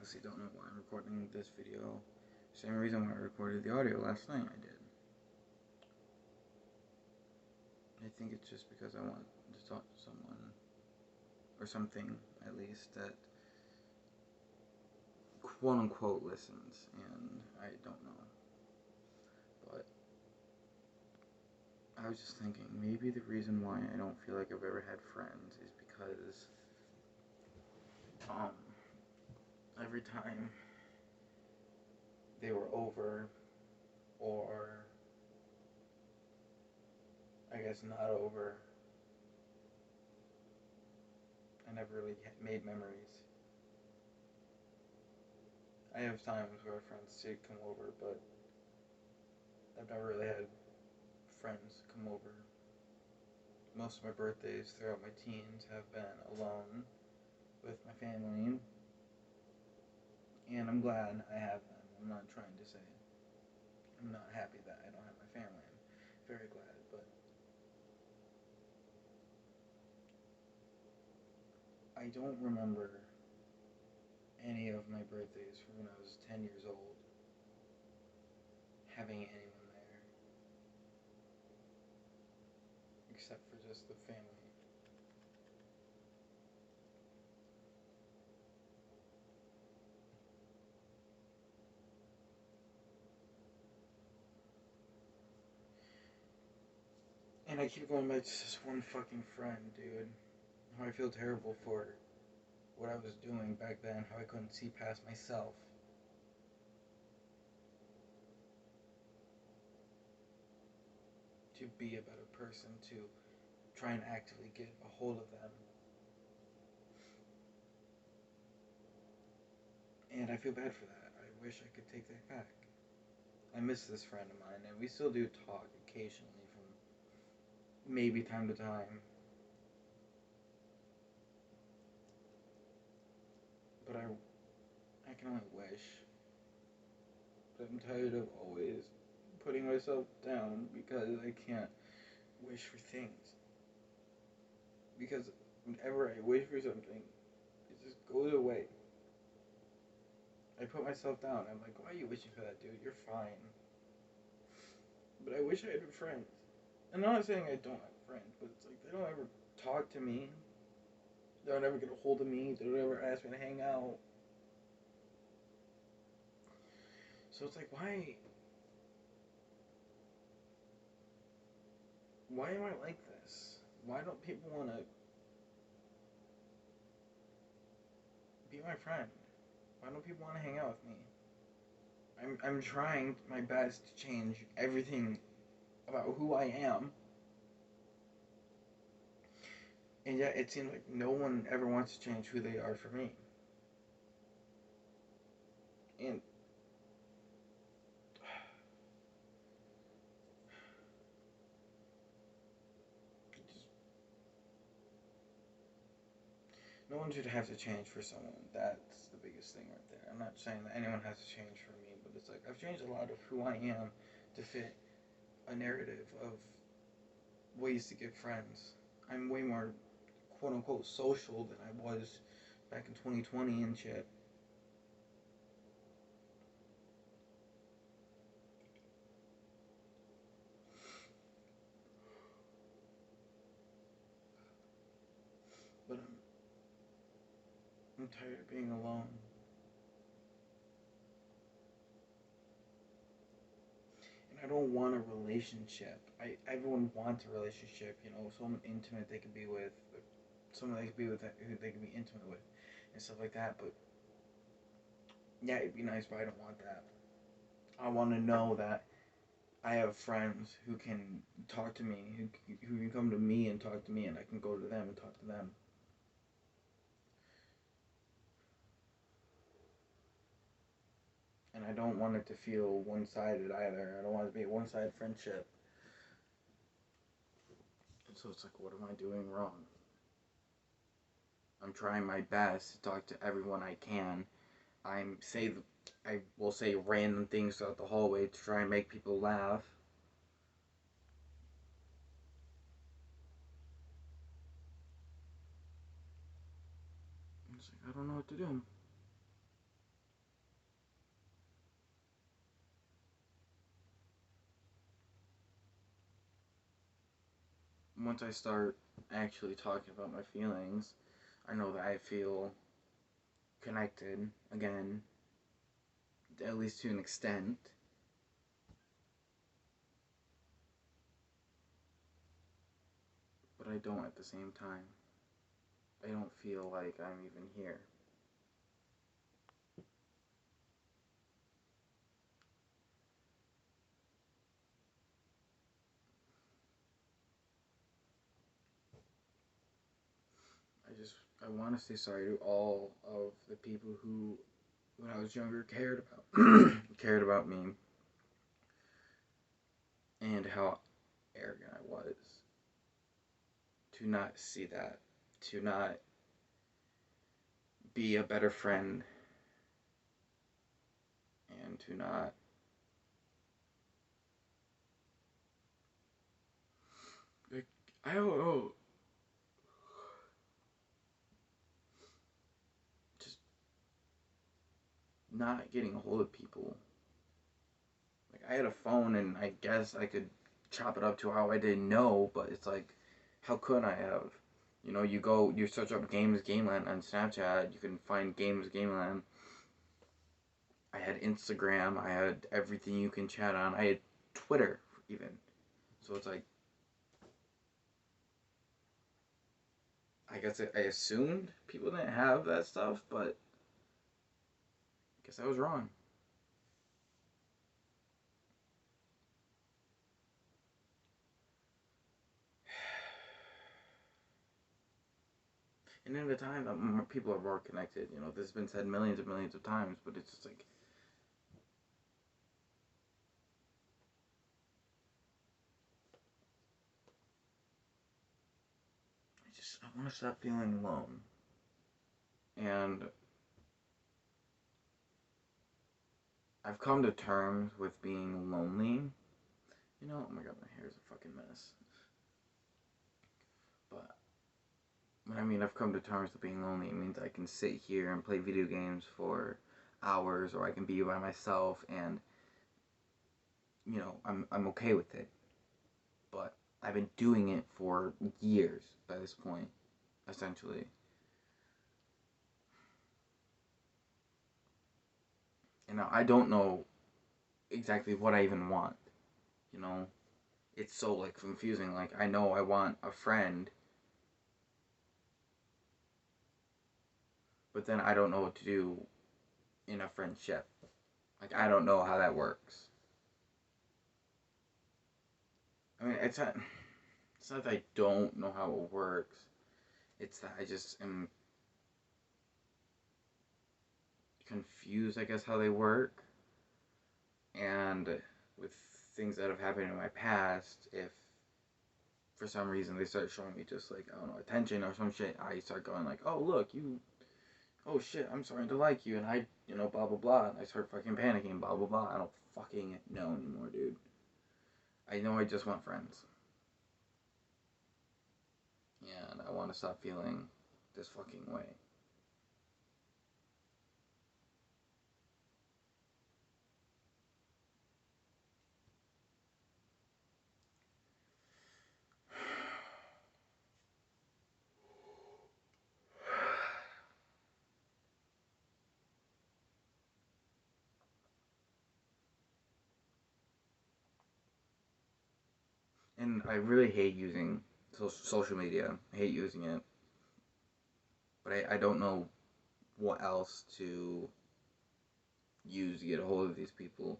obviously don't know why I'm recording this video. Same reason why I recorded the audio last night I did. I think it's just because I want to talk to someone, or something at least, that quote unquote listens, and I don't know. But I was just thinking, maybe the reason why I don't feel like I've ever had friends is because every time they were over, or I guess not over, I never really made memories. I have times where friends did come over, but I've never really had friends come over. Most of my birthdays throughout my teens have been alone with my family, and I'm glad I have them. I'm not trying to say I'm not happy that I don't have my family. I'm very glad, but I don't remember any of my birthdays from when I was 10 years old having anyone there, except for just the family. And I keep going back to this one fucking friend, dude. How I feel terrible for what I was doing back then, how I couldn't see past myself. To be a better person, to try and actively get a hold of them. And I feel bad for that. I wish I could take that back. I miss this friend of mine, and we still do talk occasionally from maybe time to time. But I can only wish. But I'm tired of always putting myself down because I can't wish for things. Because whenever I wish for something, it just goes away. I put myself down. I'm like, why are you wishing for that, dude? You're fine. But I wish I had friends. And I'm not saying I don't have friends, but it's like they don't ever talk to me. They don't ever get a hold of me. They don't ever ask me to hang out. So it's like, why am I like this? Why don't people want to be my friend? Why don't people want to hang out with me? I'm trying my best to change everything about who I am, and yet it seems like no one ever wants to change who they are for me. And just, no one should have to change for someone. That's the biggest thing right there. I'm not saying that anyone has to change for me, but it's like I've changed a lot of who I am to fit a narrative of ways to get friends. I'm way more quote unquote social than I was back in 2020 and shit. But I'm tired of being alone. And I don't want a relationship. Everyone wants a relationship, someone intimate they could be with, someone they could be with who they could be intimate with, and stuff like that. But yeah, it'd be nice, but I don't want that. I want to know that I have friends who can talk to me, who can come to me and talk to me, and I can go to them and talk to them. And I don't want it to feel one-sided either. I don't want it to be a one-sided friendship. And so it's like, what am I doing wrong? I'm trying my best to talk to everyone I can. I will say random things throughout the hallway to try and make people laugh. It's like, I don't know what to do. once I start actually talking about my feelings, I know that I feel connected again, at least to an extent. But I don't at the same time. I don't feel like I'm even here. I want to say sorry to all of the people who, when I was younger, cared about cared about me, and how arrogant I was to not see that, to not be a better friend, and to not like, I don't know, just not getting a hold of people. Like, I had a phone, and I guess I could chop it up to how I didn't know, but it's like, how could I have? You know, you search up Games Gameland on Snapchat, you can find Games Gameland. I had Instagram, I had everything you can chat on, I had Twitter even. So it's like, I guess I assumed people didn't have that stuff, but I guess I was wrong. And in a time that people are more connected, you know, this has been said millions of times, but it's just like, I want to stop feeling alone. And I've come to terms with being lonely. You know, oh my god, my hair is a fucking mess. But when I mean I've come to terms with being lonely, it means I can sit here and play video games for hours, or I can be by myself, and you know, I'm okay with it. But I've been doing it for years by this point, essentially. And now I don't know exactly what I even want. You know, it's so like confusing. Like, I know I want a friend, but then I don't know what to do in a friendship. Like, I don't know how that works. I mean, it's not that I don't know how it works. It's that I just am confused, I guess, how they work. And with things that have happened in my past, if for some reason they start showing me just like, I don't know, attention or some shit, I start going like, oh look, you, oh shit, I'm starting to like you, and I, you know, blah blah blah, and I start fucking panicking, blah blah blah. I don't fucking know anymore, dude. I know I just want friends, and I want to stop feeling this fucking way. And I really hate using social media. I hate using it, but I don't know what else to use to get a hold of these people.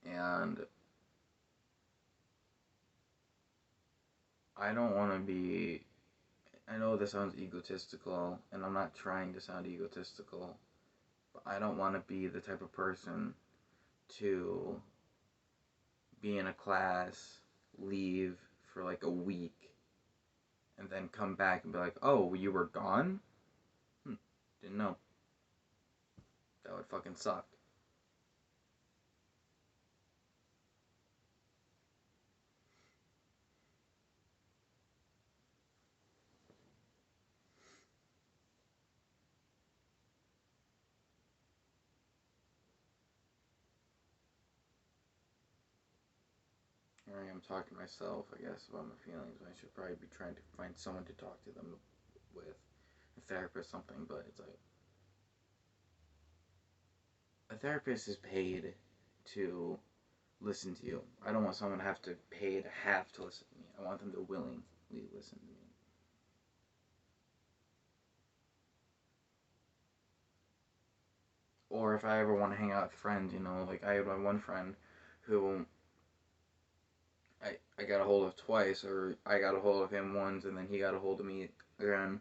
And I don't want to be. I know this sounds egotistical, and I'm not trying to sound egotistical, but I don't want to be the type of person to be in a class, leave for like a week, and then come back and be like, oh, you were gone? Didn't know. That would fucking suck. here I am talking to myself, I guess, about my feelings. I should probably be trying to find someone to talk to them with, a therapist, something. But it's like a therapist is paid to listen to you. I don't want someone to have to have to listen to me. I want them to willingly listen to me. Or if I ever want to hang out with friends, like I had my one friend who I got a hold of twice, or I got a hold of him once, and then he got a hold of me again.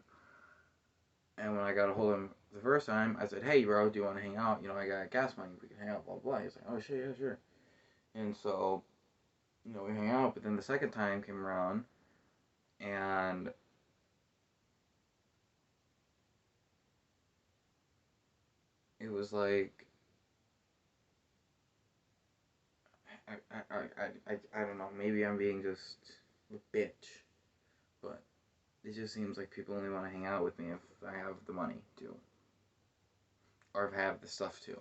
And when I got a hold of him the first time, I said, "Hey, bro, do you want to hang out? I got gas money. We can hang out, blah, blah, blah." He's like, "Oh, shit, yeah, sure." And so, we hang out. But then the second time came around, and it was like, I don't know. Maybe I'm being just a bitch, but it just seems like people only want to hang out with me if I have the money to, or if I have the stuff to.